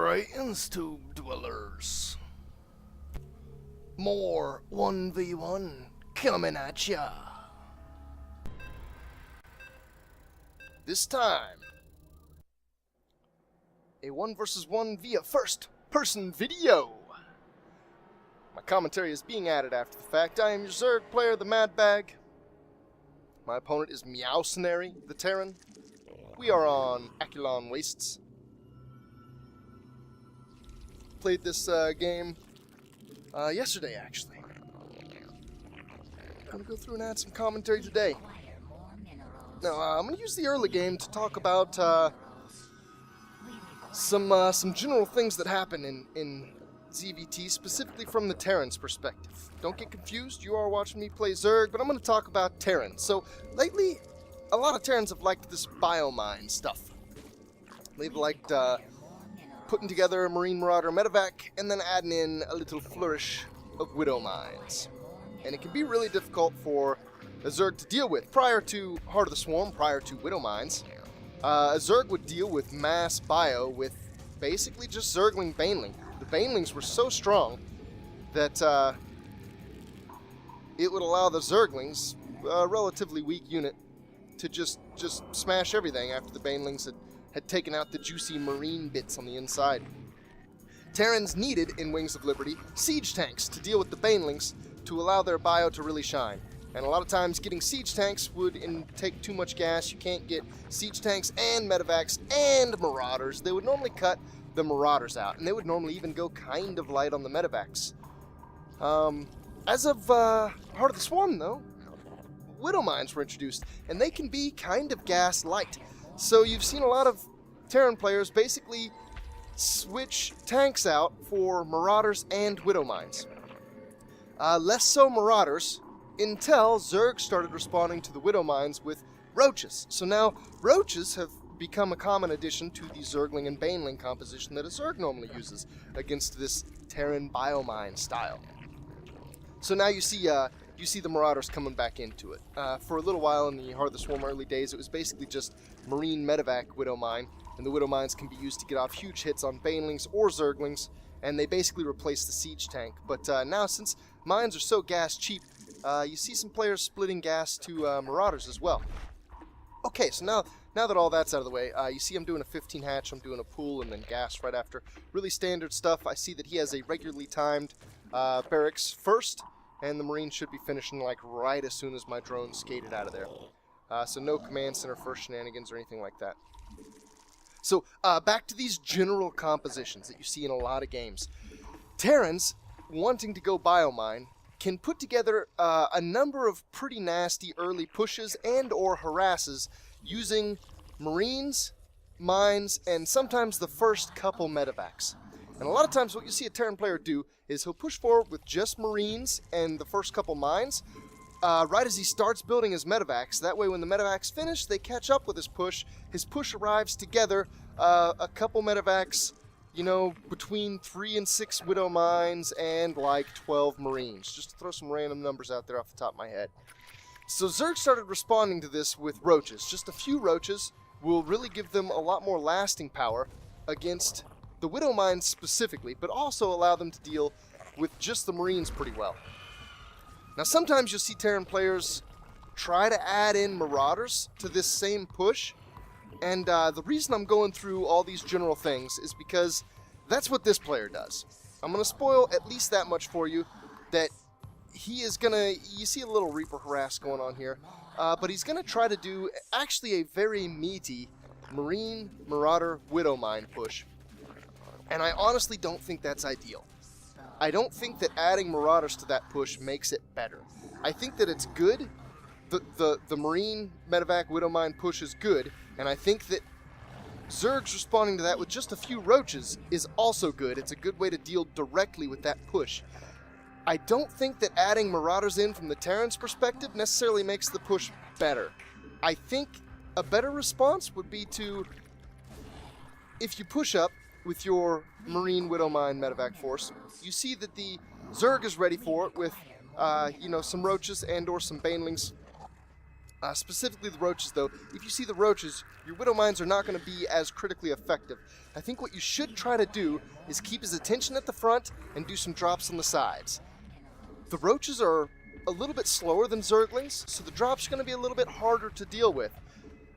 Alright, Instube dwellers. More 1v1 coming at ya. This time, a 1 versus 1 via first-person video. My commentary is being added after the fact. I am your Zerg player, the Mad Bag. My opponent is Meowcenary, the Terran. We are on Akulon Wastes. Played this game yesterday, actually. I'm gonna go through and add some commentary today. Now, I'm gonna use the early game to talk about some general things that happen in ZVT, specifically from the Terran's perspective. Don't get confused, you are watching me play Zerg, but I'm gonna talk about Terran. So, lately, a lot of Terrans have liked this biomine stuff. They've liked putting together a Marine Marauder medevac and then adding in a little flourish of Widow Mines. And it can be really difficult for a Zerg to deal with. Prior to Heart of the Swarm, prior to Widow Mines, a Zerg would deal with mass bio with basically just Zergling Baneling. The Banelings were so strong that it would allow the Zerglings, a relatively weak unit, to just smash everything after the Banelings had taken out the juicy marine bits on the inside. Terrans needed, in Wings of Liberty, siege tanks to deal with the Banelings to allow their bio to really shine. And a lot of times getting siege tanks would take too much gas. You can't get siege tanks and medevacs and marauders. They would normally cut the marauders out, and they would normally even go kind of light on the medevacs. As of Heart of the Swarm, though, Widow Mines were introduced, and they can be kind of gas light. So you've seen a lot of Terran players basically switch tanks out for Marauders and Widow Mines. Less so Marauders, until Zerg started responding to the Widow Mines with Roaches. So now Roaches have become a common addition to the Zergling and Baneling composition that a Zerg normally uses against this Terran biomine style. So now you see the Marauders coming back into it. For a little while in the Heart of the Swarm early days, it was basically just Marine Medevac Widow Mine, and the Widow Mines can be used to get off huge hits on Banelings or Zerglings, and they basically replace the Siege Tank. But now, since mines are so gas cheap, you see some players splitting gas to Marauders as well. Okay, so now that all that's out of the way, you see I'm doing a 15 hatch, I'm doing a pool, and then gas right after. Really standard stuff. I see that he has a regularly timed barracks first, and the Marine should be finishing like right as soon as my drone skated out of there. So no command center first shenanigans or anything like that. So back to these general compositions that you see in a lot of games. Terrans, wanting to go biomine, can put together a number of pretty nasty early pushes and or harasses using Marines, mines, and sometimes the first couple medevacs. And a lot of times what you see a Terran player do is he'll push forward with just Marines and the first couple mines right as he starts building his medevacs. That way when the medevacs finish, they catch up with his push. His push arrives together, a couple medevacs, you know, between 3 and 6 Widow Mines and like 12 Marines. Just to throw some random numbers out there off the top of my head. So Zerg started responding to this with Roaches. Just a few Roaches will really give them a lot more lasting power against the Widow Mines specifically, but also allow them to deal with just the Marines pretty well. Now sometimes you'll see Terran players try to add in Marauders to this same push, and the reason I'm going through all these general things is because that's what this player does. I'm going to spoil at least that much for you, that he is going to, you see a little Reaper harass going on here, but he's going to try to do actually a very meaty Marine Marauder Widow Mine push. And I honestly don't think that's ideal. I don't think that adding Marauders to that push makes it better. I think that it's good. The Marine Medevac Widow Mine push is good, and I think that Zerg's responding to that with just a few Roaches is also good. It's a good way to deal directly with that push. I don't think that adding Marauders in from the Terran's perspective necessarily makes the push better. I think a better response would be to, if you push up with your Marine Widow Mine medevac force, you see that the Zerg is ready for it with, you know, some Roaches and or some Banelings Specifically the roaches, though. If you see the roaches, your Widow Mines are not going to be as critically effective. I think what you should try to do is keep his attention at the front and do some drops on the sides. The roaches are a little bit slower than Zerglings, so the drops are going to be a little bit harder to deal with.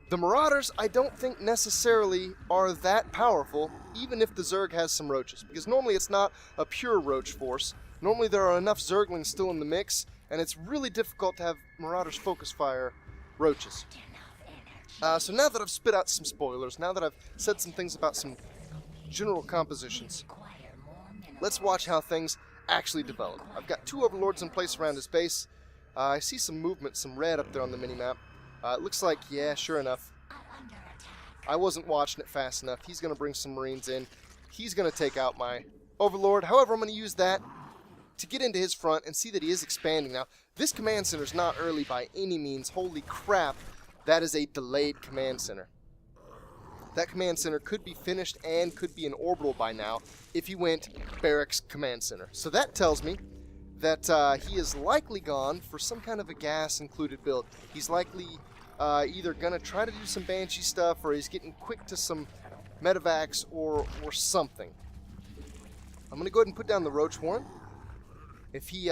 The Marauders, I don't think necessarily are that powerful, even if the Zerg has some roaches, because normally it's not a pure roach force. Normally there are enough Zerglings still in the mix, and it's really difficult to have Marauders focus fire roaches. So now that I've spit out some spoilers, now that I've said some things about some general compositions, let's watch how things actually develop. I've got 2 Overlords in place around his base. I see some movement, some red up there on the minimap. It looks like, yeah, sure enough, I wasn't watching it fast enough. He's going to bring some Marines in. He's going to take out my Overlord. However, I'm going to use that to get into his front and see that he is expanding. Now, this command center is not early by any means. Holy crap, that is a delayed command center. That command center could be finished and could be an orbital by now if he went barracks command center. So that tells me that he is likely gone for some kind of a gas-included build. He's likely either going to try to do some Banshee stuff, or he's getting quick to some medevacs or something. I'm going to go ahead and put down the Roach Warren. If he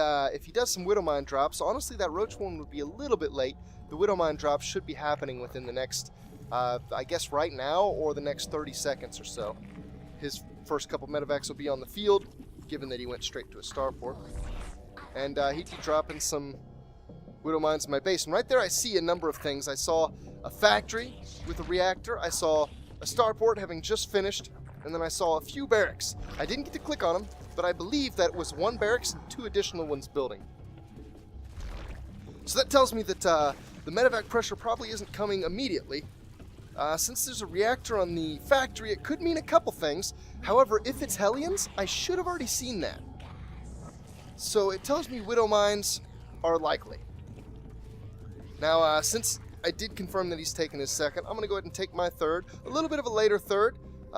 does some Widowmine drops, honestly that Roach Warren would be a little bit late. The Widowmine drops should be happening within the next, I guess right now, or the next 30 seconds or so. His first couple medevacs will be on the field, given that he went straight to a starport. And he'd be dropping some Widow Mines in my base. And right there I see a number of things. I saw a factory with a reactor. I saw a starport having just finished. And then I saw a few barracks. I didn't get to click on them, but I believe that was 1 barracks and 2 additional ones building. So that tells me that the medevac pressure probably isn't coming immediately. Since there's a reactor on the factory, it could mean a couple things. However, if it's Hellions, I should have already seen that. So it tells me Widow Mines are likely. Now, since I did confirm that he's taken his second, I'm going to go ahead and take my third. A little bit of a later third.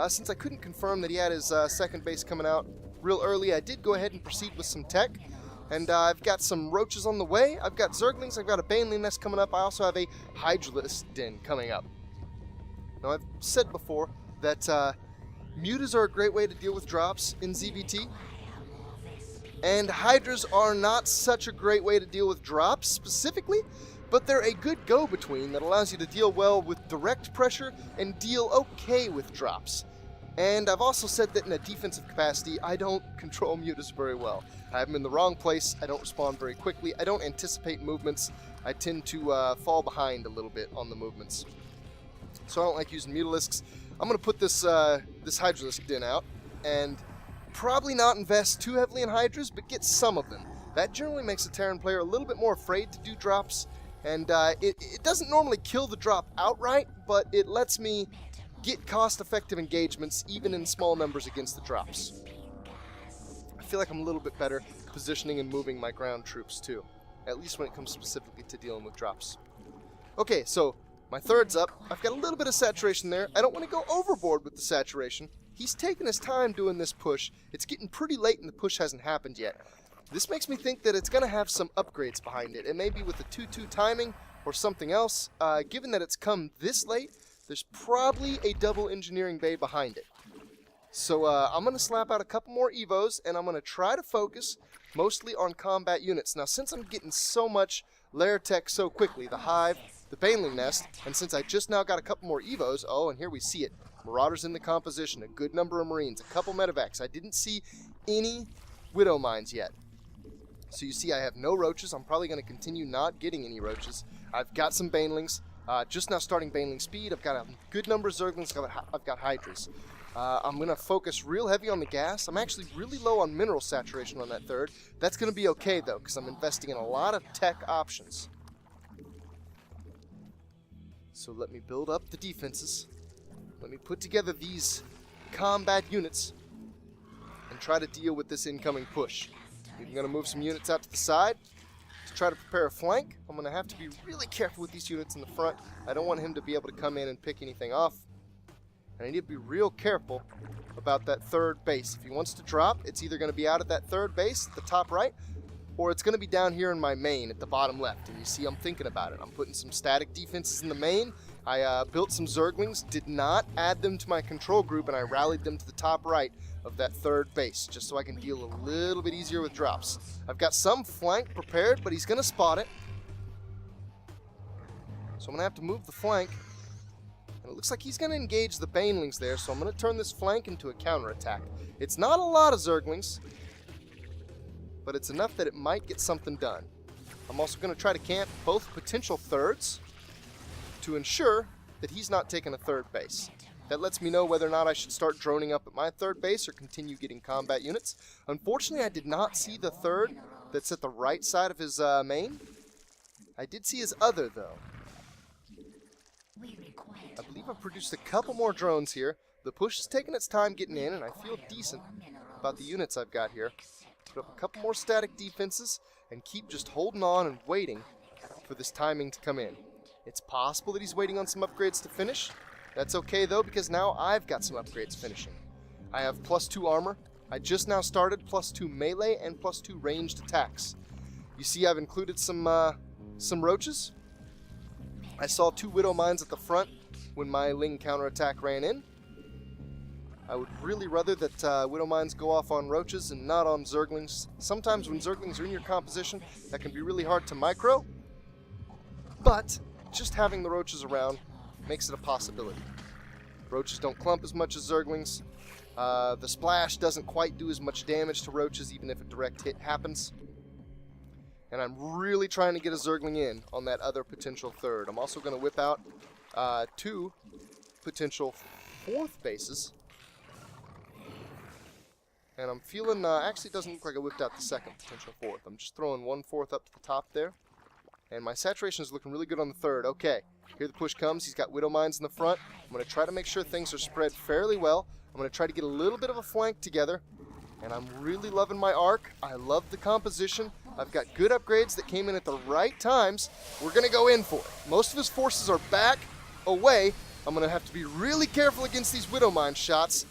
Since I couldn't confirm that he had his second base coming out real early, I did go ahead and proceed with some tech. And I've got some roaches on the way. I've got Zerglings. I've got a Baneling nest coming up. I also have a Hydralisk den coming up. Now, I've said before that mutas are a great way to deal with drops in ZVT. And Hydras are not such a great way to deal with drops specifically, but they're a good go-between that allows you to deal well with direct pressure and deal okay with drops. And I've also said that in a defensive capacity, I don't control mutas very well. I have them in the wrong place, I don't respond very quickly, I don't anticipate movements, I tend to fall behind a little bit on the movements. So I don't like using Mutalisks. I'm going to put this Hydralisk den out, and probably not invest too heavily in Hydras, but get some of them. That generally makes a Terran player a little bit more afraid to do drops, and it doesn't normally kill the drop outright, but it lets me get cost-effective engagements even in small numbers against the drops. I feel like I'm a little bit better positioning and moving my ground troops too, at least when it comes specifically to dealing with drops. Okay, so my third's up. I've got a little bit of saturation there. I don't want to go overboard with the saturation. He's taking his time doing this push. It's getting pretty late and the push hasn't happened yet. This makes me think that it's going to have some upgrades behind it. It may be with the 2-2 timing or something else. Given that it's come this late, there's probably a double engineering bay behind it. So I'm going to slap out a couple more Evos, and I'm going to try to focus mostly on combat units. Now, since I'm getting so much lair tech so quickly, the Hive, the Baneling Nest, and since I just now got a couple more Evos, oh, and here we see it. Marauders in the composition, a good number of Marines, a couple medevacs. I didn't see any Widow Mines yet. So you see I have no roaches. I'm probably going to continue not getting any roaches. I've got some Banelings. Just now starting Baneling speed. I've got a good number of Zerglings. I've got Hydras. I'm going to focus real heavy on the gas. I'm actually really low on mineral saturation on that third. That's going to be okay, though, because I'm investing in a lot of tech options. So let me build up the defenses. Let me put together these combat units and try to deal with this incoming push. I'm going to move some units out to the side to try to prepare a flank. I'm going to have to be really careful with these units in the front. I don't want him to be able to come in and pick anything off. And I need to be real careful about that third base. If he wants to drop, it's either going to be out at that third base at the top right, or it's going to be down here in my main at the bottom left. And you see I'm thinking about it. I'm putting some static defenses in the main. I built some Zerglings, did not add them to my control group, and I rallied them to the top right of that third base, just so I can deal a little bit easier with drops. I've got some flank prepared, but he's going to spot it. So I'm going to have to move the flank. And it looks like he's going to engage the Banelings there, so I'm going to turn this flank into a counterattack. It's not a lot of Zerglings, but it's enough that it might get something done. I'm also going to try to camp both potential thirds to ensure that he's not taking a third base. That lets me know whether or not I should start droning up at my third base or continue getting combat units. Unfortunately, I did not see the third that's at the right side of his main. I did see his other, though. I believe I've produced a couple more drones here. The push is taking its time getting in, and I feel decent about the units I've got here. Put up a couple more static defenses and keep just holding on and waiting for this timing to come in. It's possible that he's waiting on some upgrades to finish. That's okay, though, because now I've got some upgrades finishing. I have +2 armor. I just now started +2 melee and +2 ranged attacks. You see I've included some roaches. I saw 2 Widow Mines at the front when my Ling counterattack ran in. I would really rather that Widow Mines go off on roaches and not on Zerglings. Sometimes when Zerglings are in your composition, that can be really hard to micro. But just having the roaches around makes it a possibility. Roaches don't clump as much as Zerglings. The splash doesn't quite do as much damage to roaches even if a direct hit happens. And I'm really trying to get a Zergling in on that other potential third. I'm also going to whip out 2 potential fourth bases. And I'm feeling, actually it doesn't look like I whipped out the second potential fourth. I'm just throwing 1/4 up to the top there. And my saturation is looking really good on the third. Okay, here the push comes. He's got Widow Mines in the front. I'm going to try to make sure things are spread fairly well. I'm going to try to get a little bit of a flank together. And I'm really loving my arc. I love the composition. I've got good upgrades that came in at the right times. We're going to go in for it. Most of his forces are back away. I'm going to have to be really careful against these Widow Mine shots.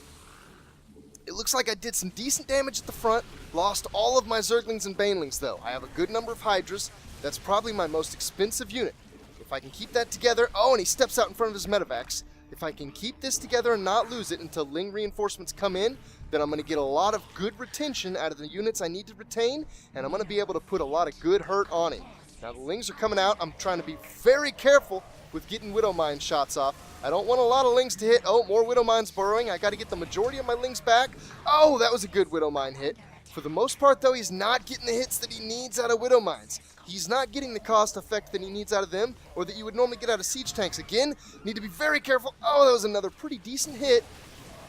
It looks like I did some decent damage at the front. Lost all of my Zerglings and Banelings, though. I have a good number of Hydras. That's probably my most expensive unit. If I can keep that together... Oh, and he steps out in front of his medevacs. If I can keep this together and not lose it until Ling reinforcements come in, then I'm going to get a lot of good retention out of the units I need to retain, and I'm going to be able to put a lot of good hurt on him. Now the Lings are coming out. I'm trying to be very careful with getting Widow Mine shots off. I don't want a lot of Lings to hit. Oh, more Widow Mines burrowing. I got to get the majority of my Lings back. Oh, that was a good Widow Mine hit. For the most part, though, he's not getting the hits that he needs out of Widow Mines. He's not getting the cost effect that he needs out of them, or that you would normally get out of siege tanks. Again, need to be very careful. Oh, that was another pretty decent hit.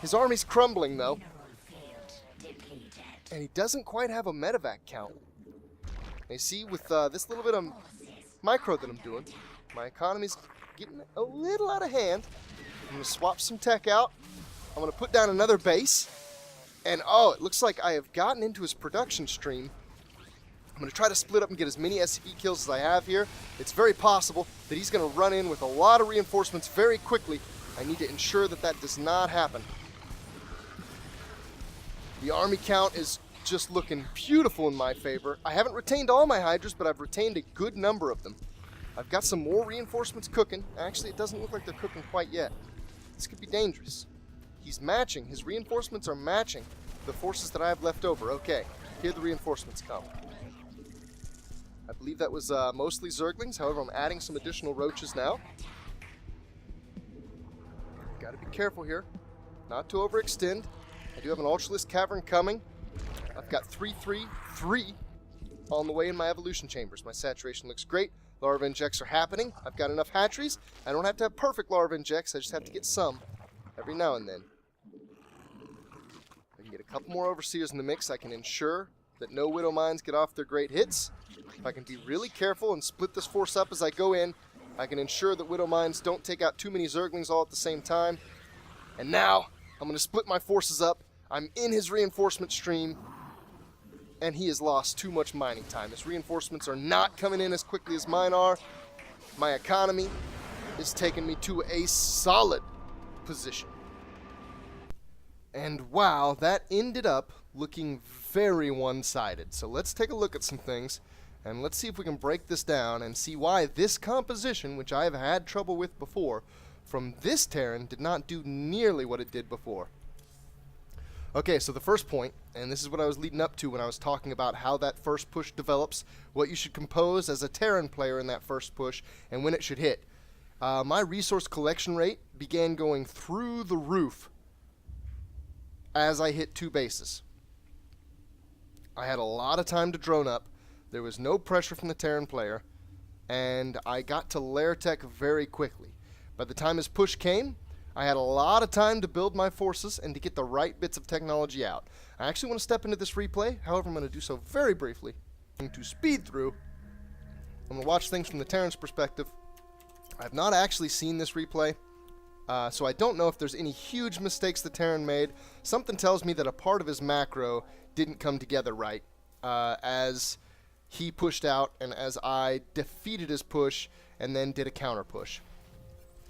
His army's crumbling, though. And he doesn't quite have a medevac count. And you see, with this little bit of micro that I'm doing, my economy's getting a little out of hand. I'm going to swap some tech out. I'm going to put down another base. And oh, it looks like I have gotten into his production stream. I'm going to try to split up and get as many SCV kills as I have here. It's very possible that he's going to run in with a lot of reinforcements very quickly. I need to ensure that that does not happen. The army count is just looking beautiful in my favor. I haven't retained all my Hydras, but I've retained a good number of them. I've got some more reinforcements cooking. Actually, it doesn't look like they're cooking quite yet. This could be dangerous. He's matching. His reinforcements are matching the forces that I have left over. Okay, here the reinforcements come. I believe that was mostly Zerglings. However, I'm adding some additional roaches now. Got to be careful here, not to overextend. I do have an Ultralisk Cavern coming. I've got 3-3-3 on the way in my evolution chambers. My saturation looks great. Larva injects are happening. I've got enough hatcheries. I don't have to have perfect larva injects. I just have to get some every now and then. I can get a couple more overseers in the mix. I can ensure that no Widow Mines get off their great hits. If I can be really careful and split this force up as I go in, I can ensure that Widow Mines don't take out too many Zerglings all at the same time. And now, I'm going to split my forces up. I'm in his reinforcement stream, and he has lost too much mining time. His reinforcements are not coming in as quickly as mine are. My economy is taking me to a solid position. And wow, that ended up looking very one-sided. So let's take a look at some things, and let's see if we can break this down and see why this composition, which I have had trouble with before, from this Terran did not do nearly what it did before. Okay, so the first point, and this is what I was leading up to when I was talking about how that first push develops, what you should compose as a Terran player in that first push, and when it should hit. My resource collection rate began going through the roof as I hit 2 bases. I had a lot of time to drone up, there was no pressure from the Terran player, and I got to lair tech very quickly. By the time his push came, I had a lot of time to build my forces and to get the right bits of technology out. I actually want to step into this replay, however I'm going to do so very briefly. I'm going to speed through. I'm going to watch things from the Terran's perspective. I have not actually seen this replay, so I don't know if there's any huge mistakes the Terran made. Something tells me that a part of his macro didn't come together right as he pushed out and as I defeated his push and then did a counter push.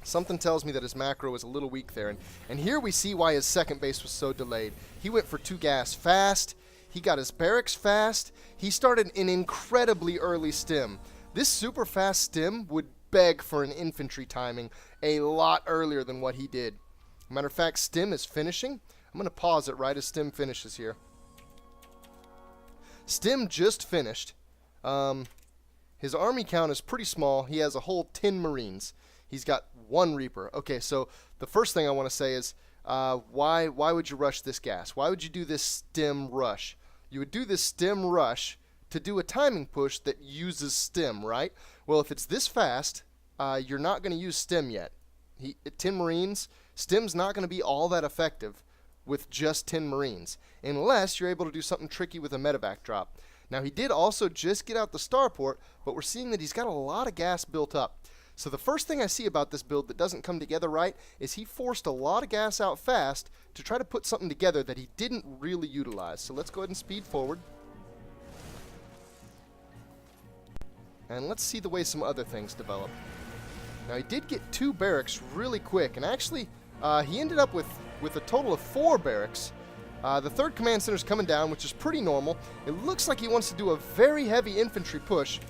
Something tells me that his macro was a little weak there. And here we see why his second base was so delayed. He went for 2 gas fast. He got his barracks fast. He started an incredibly early stim. This super fast stim would beg for an infantry timing a lot earlier than what he did. Matter of fact, stim is finishing. I'm going to pause it right as stim finishes here. Stim just finished. His army count is pretty small. He has a whole 10 Marines. He's got 1 Reaper. Okay, so the first thing I want to say is, why would you rush this gas? Why would you do this stim rush? You would do this stim rush to do a timing push that uses stim, right? Well, if it's this fast, you're not going to use stim yet. 10 Marines, stim's not going to be all that effective with just 10 Marines, unless you're able to do something tricky with a medevac drop. Now, he did also just get out the starport, but we're seeing that he's got a lot of gas built up. So the first thing I see about this build that doesn't come together right is he forced a lot of gas out fast to try to put something together that he didn't really utilize. So let's go ahead and speed forward. And let's see the way some other things develop. Now he did get 2 barracks really quick, and actually he ended up with a total of 4 barracks. The 3rd command center is coming down, which is pretty normal. It looks like he wants to do a very heavy infantry push.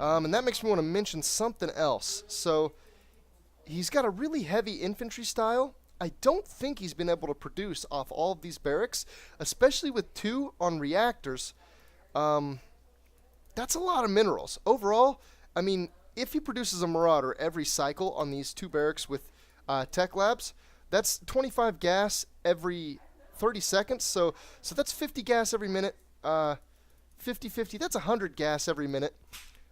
And that makes me want to mention something else. So, he's got a really heavy infantry style. I don't think he's been able to produce off all of these barracks, especially with 2 on reactors. That's a lot of minerals. Overall, I mean, if he produces a Marauder every cycle on these 2 barracks with tech labs, that's 25 gas every 30 seconds. So that's 50 gas every minute. 50-50, that's 100 gas every minute.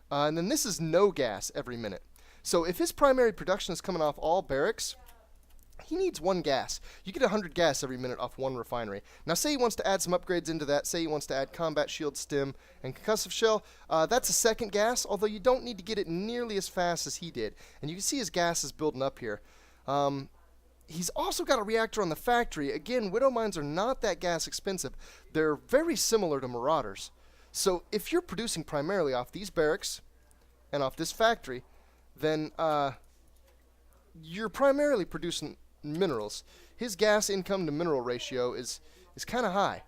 And then this is no gas every minute. So if his primary production is coming off all barracks, he needs 1 gas. You get 100 gas every minute off 1 refinery. Now say he wants to add some upgrades into that. Say he wants to add combat shield, stim, and concussive shell. That's a 2nd gas, although you don't need to get it nearly as fast as he did. And you can see his gas is building up here. He's also got a reactor on the factory. Again, Widow Mines are not that gas expensive. They're very similar to Marauders. So if you're producing primarily off these barracks and off this factory, then you're primarily producing minerals. His gas income to mineral ratio is kind of high.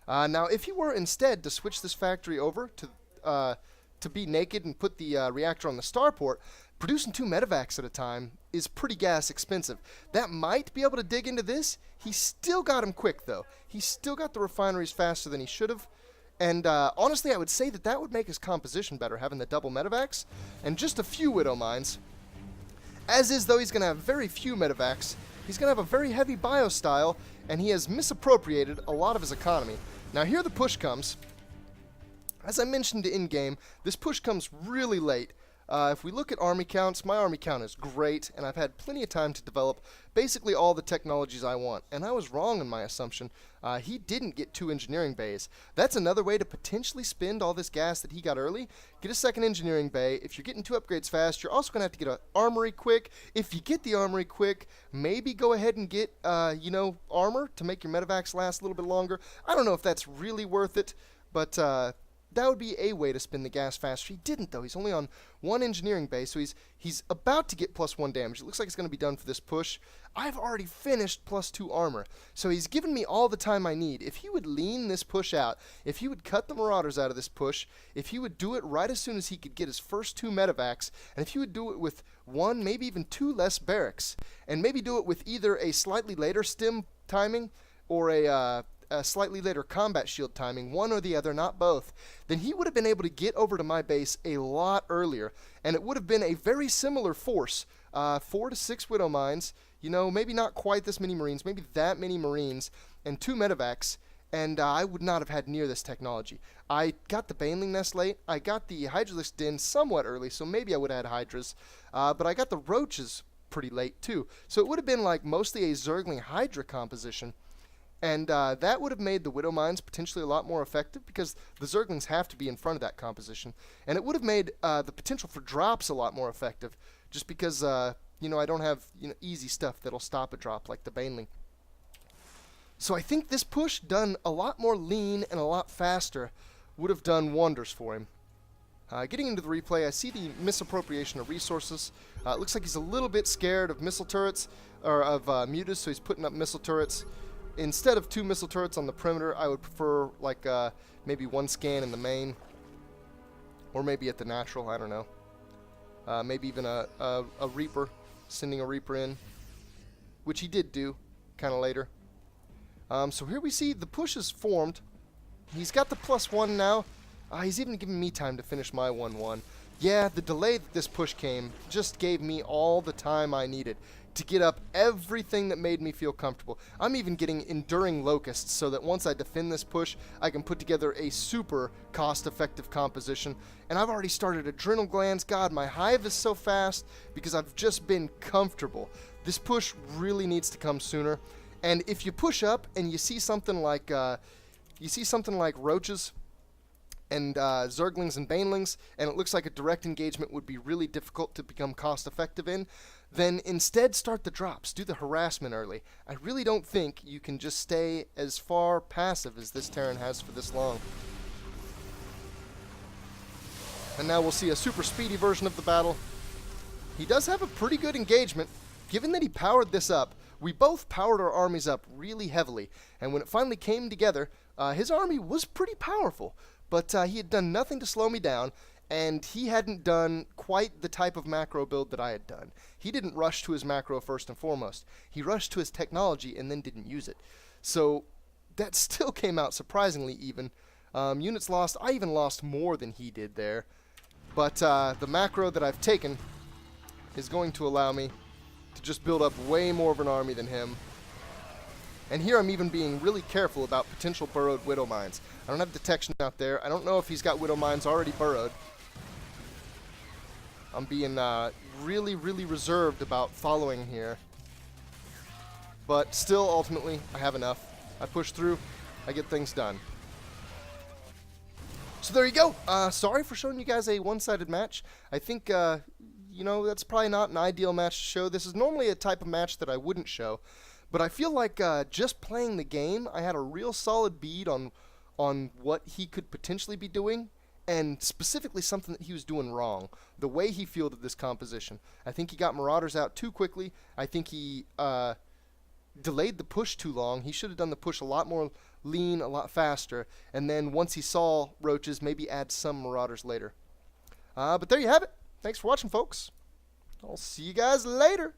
Now, if he were instead to switch this factory over to be naked and put the reactor on the starport, producing 2 medevacs at a time is pretty gas expensive. That might be able to dig into this. He still got him quick, though. He still got the refineries faster than he should have. And honestly, I would say that would make his composition better, having the double medevacs and just a few Widow Mines. As is, though, he's going to have very few medevacs. He's going to have a very heavy biostyle, and he has misappropriated a lot of his economy. Now, here the push comes. As I mentioned in-game, this push comes really late. If we look at army counts, my army count is great, and I've had plenty of time to develop basically all the technologies I want. And I was wrong in my assumption. He didn't get 2 engineering bays. That's another way to potentially spend all this gas that he got early. Get a 2nd engineering bay. If you're getting 2 upgrades fast, you're also going to have to get an armory quick. If you get the armory quick, maybe go ahead and get, armor to make your medevacs last a little bit longer. I don't know if that's really worth it, but that would be a way to spin the gas faster. He didn't, though. He's only on 1 engineering base, so he's about to get +1 damage. It looks like it's going to be done for this push. I've already finished +2 armor, so he's given me all the time I need. If he would lean this push out, if he would cut the Marauders out of this push, if he would do it right as soon as he could get his first 2 medevacs, and if he would do it with 1, maybe even 2 less barracks, and maybe do it with either a slightly later stim timing or a slightly later combat shield timing, one or the other, not both, then he would have been able to get over to my base a lot earlier, and it would have been a very similar force, 4 to 6 Widow Mines, you know, maybe not quite this many Marines, maybe that many Marines, and 2 medevacs, and I would not have had near this technology. I got the Baneling Nest late, I got the Hydralisk Den somewhat early, so maybe I would have had Hydras, but I got the Roaches pretty late too, so it would have been like mostly a Zergling Hydra composition. And that would have made the Widow Mines potentially a lot more effective because the Zerglings have to be in front of that composition. And it would have made the potential for drops a lot more effective just because, you know, I don't have easy stuff that'll stop a drop like the Baneling. So I think this push done a lot more lean and a lot faster would have done wonders for him. Getting into the replay, I see the misappropriation of resources. It looks like he's a little bit scared of missile turrets, or of mutas, so he's putting up missile turrets. Instead of 2 missile turrets on the perimeter, I would prefer like maybe 1 scan in the main, or maybe at the natural, I don't know. Maybe even a Reaper, sending a Reaper in, which he did do kind of later. So here we see the push is formed. He's got the +1 now. He's even giving me time to finish my 1-1. Yeah, the delay that this push came just gave me all the time I needed to get up everything that made me feel comfortable. I'm even getting Enduring Locusts so that once I defend this push, I can put together a super cost-effective composition. And I've already started Adrenal Glands. God, my hive is so fast because I've just been comfortable. This push really needs to come sooner. And if you push up and you see something like Roaches and Zerglings and Banelings, and it looks like a direct engagement would be really difficult to become cost-effective in, then instead start the drops. Do the harassment early. I really don't think you can just stay as far passive as this Terran has for this long. And now we'll see a super speedy version of the battle. He does have a pretty good engagement. Given that he powered this up, we both powered our armies up really heavily, and when it finally came together, his army was pretty powerful. But he had done nothing to slow me down, and he hadn't done quite the type of macro build that I had done. He didn't rush to his macro first and foremost. He rushed to his technology and then didn't use it. So that still came out surprisingly even. Units lost. I even lost more than he did there. But the macro that I've taken is going to allow me to just build up way more of an army than him. And here I'm even being really careful about potential burrowed Widow Mines. I don't have detection out there. I don't know if he's got Widow Mines already burrowed. I'm being really, really reserved about following here. But still, ultimately, I have enough. I push through. I get things done. So there you go. Sorry for showing you guys a one-sided match. I think, you know, that's probably not an ideal match to show. This is normally a type of match that I wouldn't show. But I feel like just playing the game, I had a real solid bead on what he could potentially be doing, and specifically something that he was doing wrong, the way he fielded this composition. I think he got Marauders out too quickly. I think he delayed the push too long. He should have done the push a lot more lean, a lot faster, and then once he saw Roaches, maybe add some Marauders later. But there you have it. Thanks for watching, folks. I'll see you guys later.